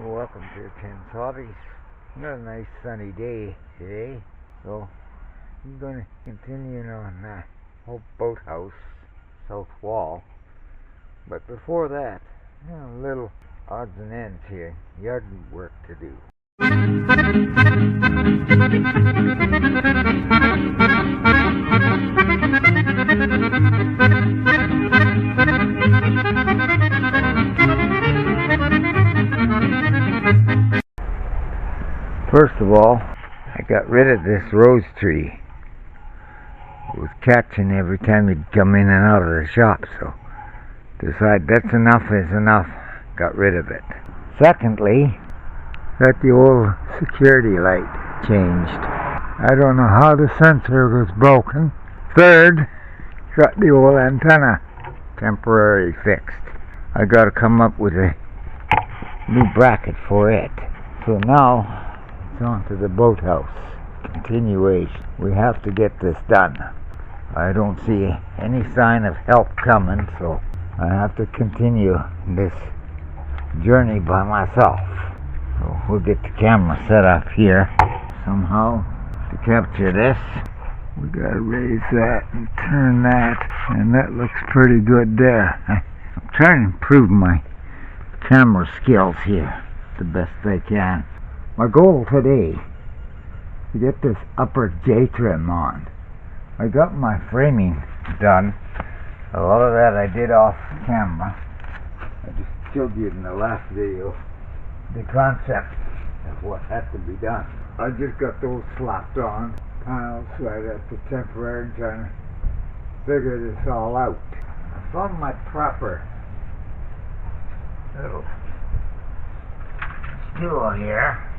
Welcome to Tim's Hobbies. Another nice sunny day today, so I'm going to continue on Hope Boathouse south wall. But before that, a little odds and ends here, yard work to do. First of all, I got rid of this rose tree. It was catching every time you'd come in and out of the shop, so decided that's enough is enough. Got rid of it. Secondly, got the old security light changed. I don't know how the sensor was broken. Third, got the old antenna temporarily fixed. I got to come up with a new bracket for it. So now it's on to the boathouse continuation. We have to get this done. I don't see any sign of help coming, so I have to continue this journey by myself. So we'll get the camera set up here somehow to capture this. We gotta raise that and turn that, and that looks pretty good there. I'm trying to improve my camera skills here the best I can. My goal today to get this upper J trim on. I got my framing done. A lot of that I did off camera. I just showed you in the last video the concept of what had to be done. I just got those slapped on panels, so I got the temporary trying to figure this all out. I found my proper little stool here.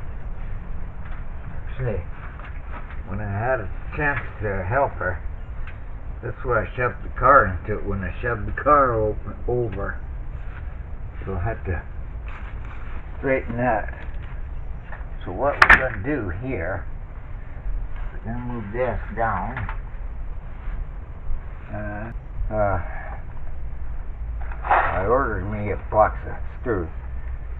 Actually, when I had a chance to help her, that's where I shoved the car into it when I shoved the car over. So I had to straighten that. So what we're going to do here, we're going to move this down. I ordered me a box of screws.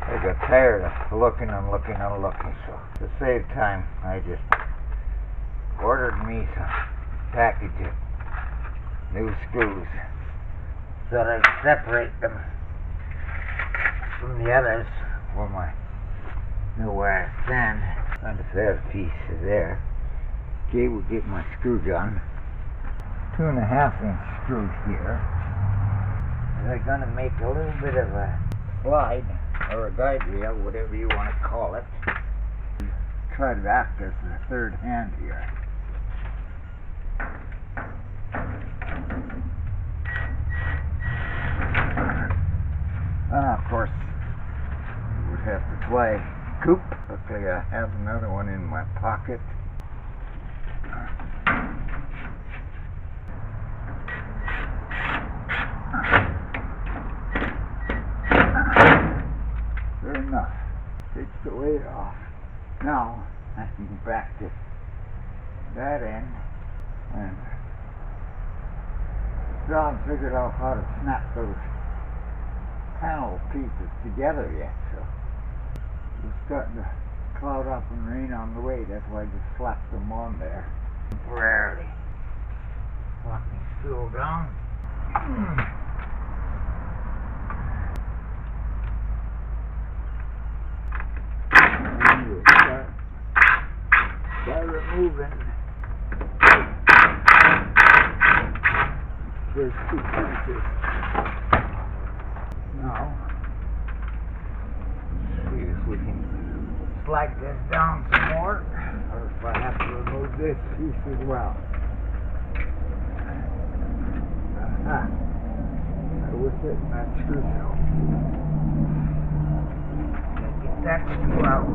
I got tired of looking, so to save time, I just ordered me some package of new screws so that I separate them from the others for my new wire stand. And the third piece is there. Okay, we'll get my screw gun. 2.5-inch screws here. They're going to make a little bit of a slide or a guide rail, whatever you want to call it. Try to act as the third hand here. Of course, would have to fly coop. Luckily I have another one in my pocket. Fair enough. Takes the weight off. Now I can go back to that end and still haven't figured out how to snap those panel pieces together yet, so it's starting to cloud up and rain on the way. That's why I just slapped them on there temporarily. Locking stool down. Start removing those two pieces. Now, see if we can slide this down some more, or if I have to remove this piece as well. Aha! I was hitting that screw now. Get that screw out.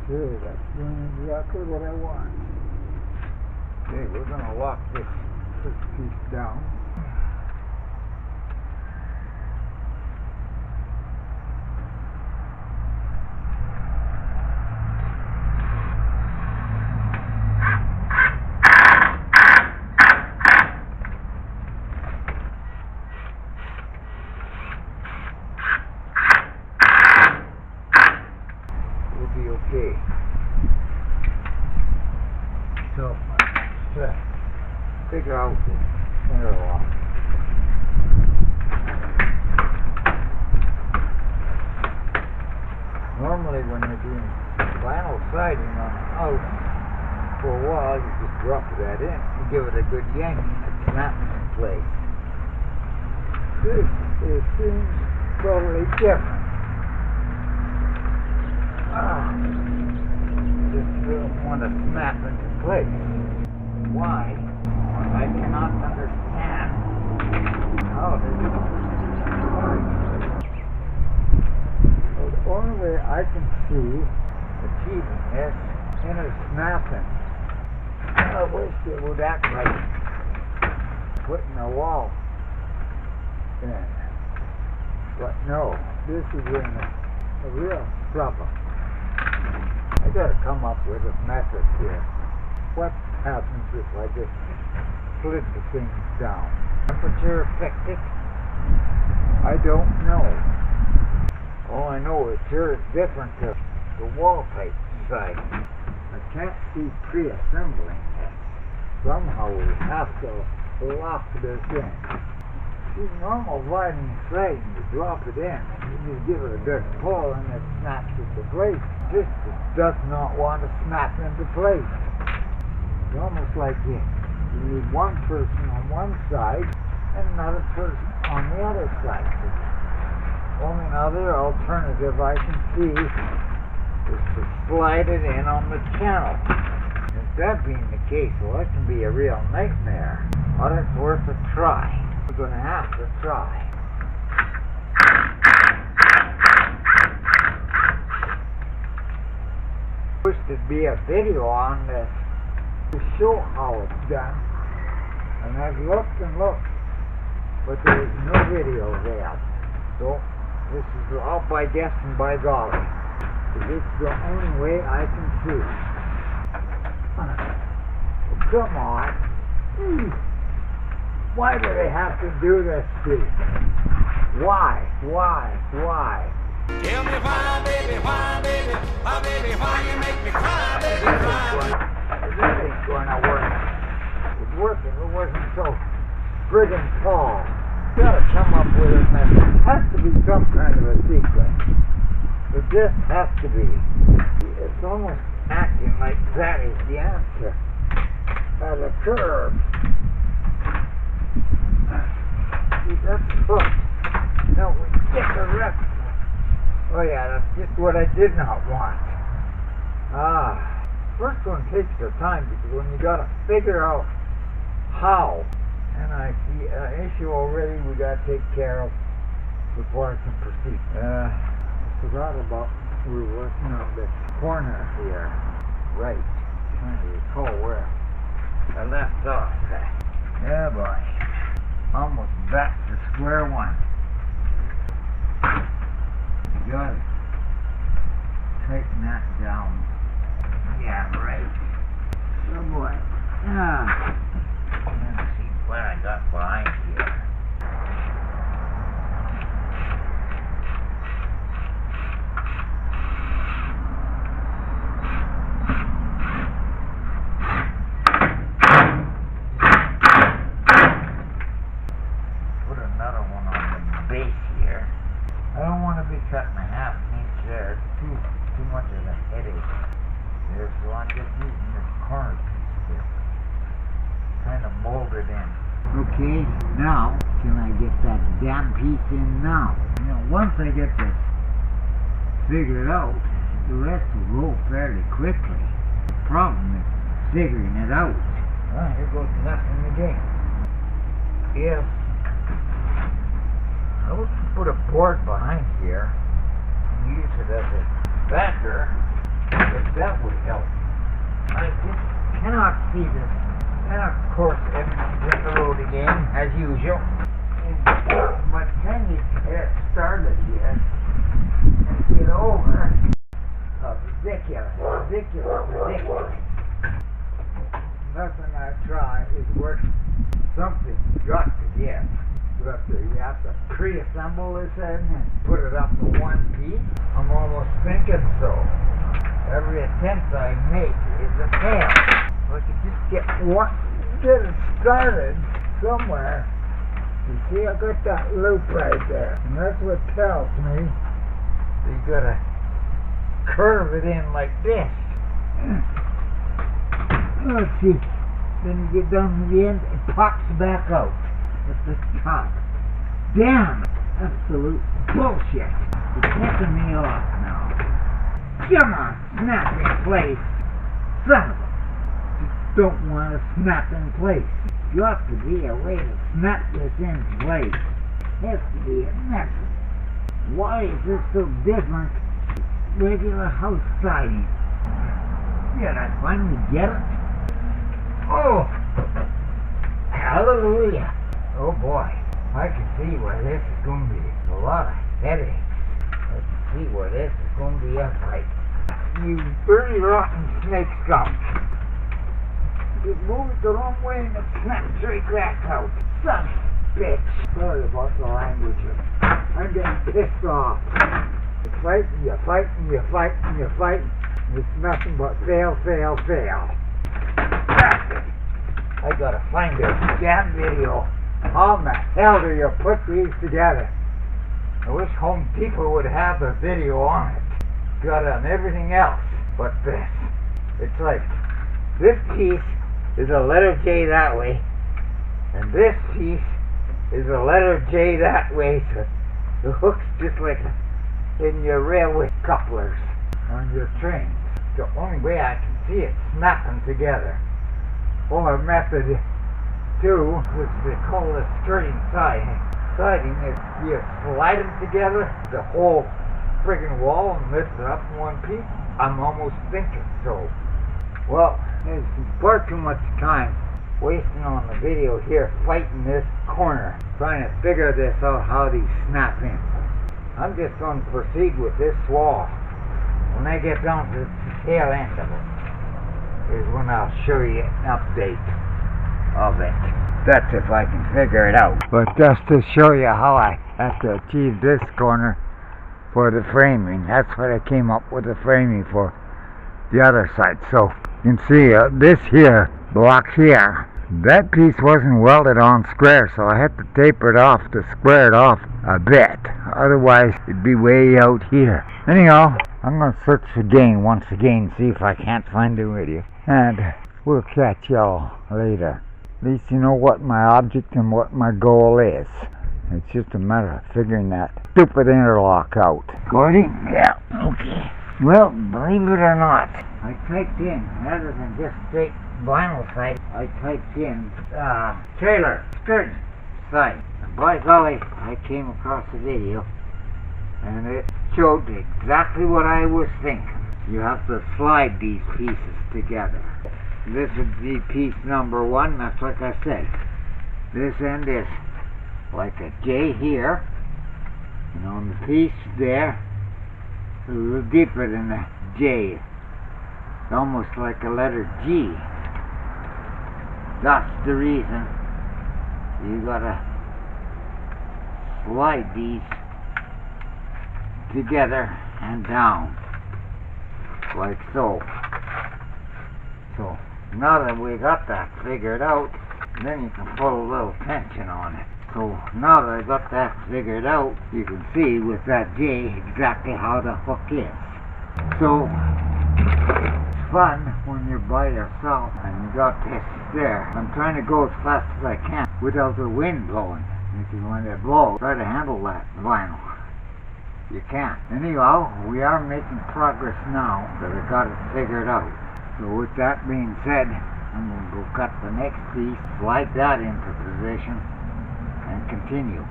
Okay, that's going up exactly what I want. Okay, we're gonna lock this piece down. We'll be okay. So, let's figure out the center lock. Normally when you're doing vinyl siding on a house, for a while you just drop that in and give it a good yank and it snaps in place. This seems totally different. Just don't want to snap into place. Why? I cannot understand how this works. Well, the only way I can see achieving this inner snapping, I wish it would act like putting a wall in. But no, this is a real trouble. I gotta come up with a method here. What happens if I just split the things down? Temperature affected? I don't know. All I know is here it's different to the wall type side. I can't see pre-assembling this. Somehow we have to lock this in. See, normal vinyl siding, you drop it in and you give it a good pull and it snaps into place. This does not want to snap into place. It's almost like you need one person on one side and another person on the other side. The only other alternative I can see is to slide it in on the channel. If that being the case, well, that can be a real nightmare. But it's worth a try. We're going to have to try. I wish there'd be a video on this to show how it's done. And I've looked and looked, but there is no video there. So this is all by guess and by golly. It's the only way I can see. Well, come on. Why do they have to do this to you? Why? Tell me why, baby, why, baby, why, baby, why you make me cry, baby, cry. This ain't going to work. It'd work if it wasn't so friggin' tall. You gotta come up with a method. It has to be some kind of a secret. It just has to be. It's almost acting like that is the answer. As a curve. See, that's hooked. Now we get the rest. Oh yeah, that's just what I did not want. First one takes the time because when you gotta figure out how, and I see an issue already we gotta take care of before I can proceed. I forgot about we were working on this corner here. Right. Trying to recall where I left off. Yeah, boy. Almost back to square one. You gotta tighten that down. Yeah, right. Oh boy. Let's see what I got behind here. Put another one on the base here. I don't want to be cutting a half an inch there. It's too much of a headache there, so I'm just using this corner piece to kind of mold it in. Okay, now can I get that damn piece in now? You know, once I get this figured out, the rest will go fairly quickly. The problem is figuring it out. Here goes nothing again. If I was to put a board behind here and use it as a backer, if that would help. I just cannot see this. And of course, everything's in the road again, as usual. And by the time you get started here, and get over, ridiculous. Nothing I try is worth something. Got to get. You have to pre-assemble this and put it up in one piece. I'm almost thinking so. Every attempt I make is a fail. I could just get it started somewhere. You see, I got that loop right there, and that's what tells me you gotta curve it in like this. Let's see. Then you get down to the end, it pops back out at the top. Damn! Absolute bullshit. You're pissing me off now. Come on, snap in place. Son of a... Just don't want to snap in place. Got to be a way to snap this in place. Has to be a method. Why is this so different? Regular house siding. Did I finally get it? Oh! Hallelujah! Oh boy, I can see where this is going to be a lot of headaches. I can see where this is going to be a fight. You dirty rotten snake scum. You moved the wrong way and it snapped straight back out. Son of a bitch. Sorry about the language. I'm getting pissed off. You fight. It's nothing but fail. That's it. I gotta find a damn video. How in the hell do you put these together? I wish Home Depot would have a video on it. Got on everything else but this. It's like this piece is a letter J that way, and this piece is a letter J that way, so the hook's just like in your railway couplers on your trains. The only way I can see it snapping together. Or method 2, which they call the skirting siding, is you slide them together, the whole friggin' wall, and lift it up in one piece. I'm almost thinking so. Well, there's far too much time wasting on the video here fighting this corner, trying to figure this out how these snap in. I'm just going to proceed with this wall. When I get down to the tail end of it, is when I'll show you an update of it. That's if I can figure it out. But just to show you how I have to achieve this corner for the framing, that's what I came up with the framing for the other side. So you can see this here, block here, that piece wasn't welded on square, so I had to taper it off to square it off a bit. Otherwise it'd be way out here. Anyhow, I'm going to search once again, see if I can't find the video. And we'll catch y'all later. At least you know what my object and what my goal is. It's just a matter of figuring that stupid interlock out. Gordy? Yeah, okay. Well, believe it or not, I typed in, rather than just straight vinyl side, I typed in trailer skirt side. And by golly, I came across a video and it showed exactly what I was thinking. You have to slide these pieces together. This would be piece number 1, that's like I said. This end is like a J here, and on the piece there, a little deeper than the J. Almost like a letter G. That's the reason you gotta slide these together and down, like so. So now that we got that figured out, then you can put a little tension on it. So now that I got that figured out, you can see with that J exactly how the hook is. So it's fun when you're by yourself and you got this there. I'm trying to go as fast as I can without the wind blowing, because when it blows, try to handle that vinyl. You can't. Anyhow, we are making progress now that I got it figured out. So with that being said, I'm going to go cut the next piece, slide that into position, and continue.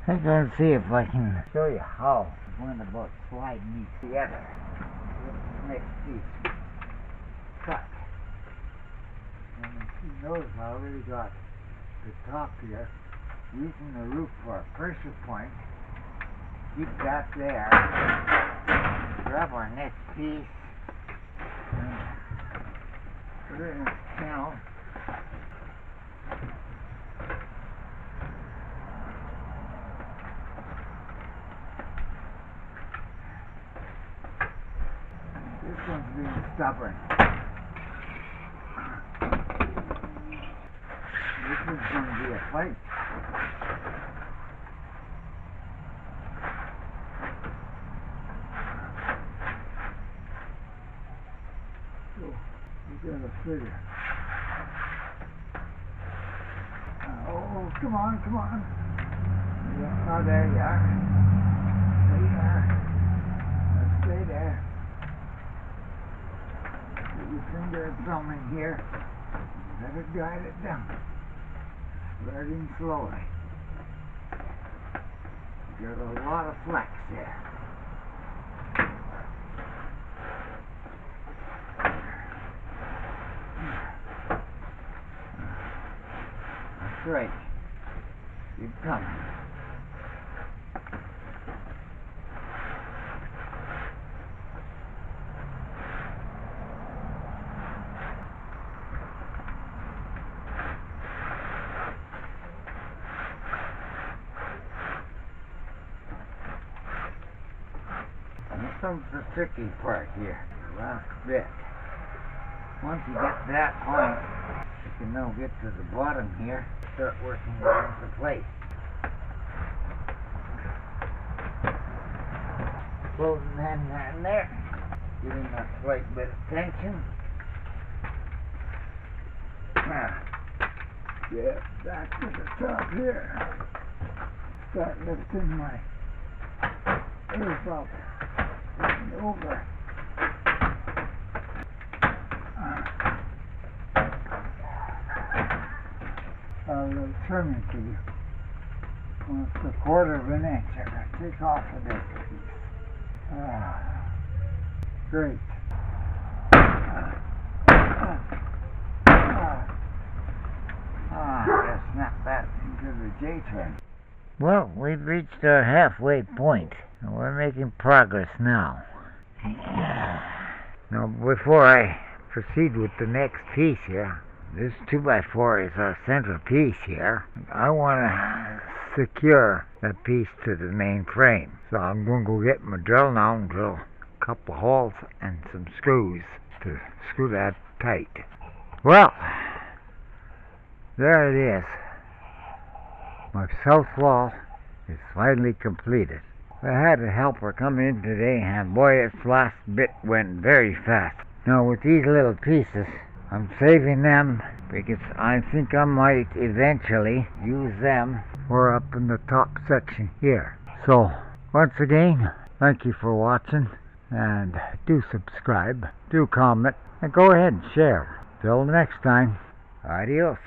I'm going to see if I can show you how I'm going about sliding these together. This next piece cut. Notice I already got the top here, using the roof for a pressure point. Keep that there. Grab our next piece and put it in the channel. This one's being stubborn. This is going to be a fight. So, we got to figure. Oh, come on, come on. Yeah, oh, there you are. There you are. Let's stay there. Put your finger and thumb in here. Let it guide it down. Starting slowly. Got a lot of flex there. That's right. Keep coming. This comes the tricky part here, the last bit. Once you get to that point, you can now get to the bottom here, start working it into place. Closing that in there, giving a slight bit of tension. Now, get back to the top here. Start lifting my roof up and over. I'll trim it to you. Almost a quarter of an inch. I'm going to take off of this piece. Great. Just snap that into the J-turn. Well, we've reached our halfway point, and we're making progress now. Now, before I proceed with the next piece here, this 2x4 is our central piece here. I want to secure that piece to the main frame. So I'm going to go get my drill now and drill a couple holes and some screws to screw that tight. Well, there it is. My south wall is finally completed. I had a helper come in today, and boy, this last bit went very fast. Now with these little pieces, I'm saving them because I think I might eventually use them for up in the top section here. So, once again, thank you for watching, and do subscribe, do comment, and go ahead and share. Till next time, adios.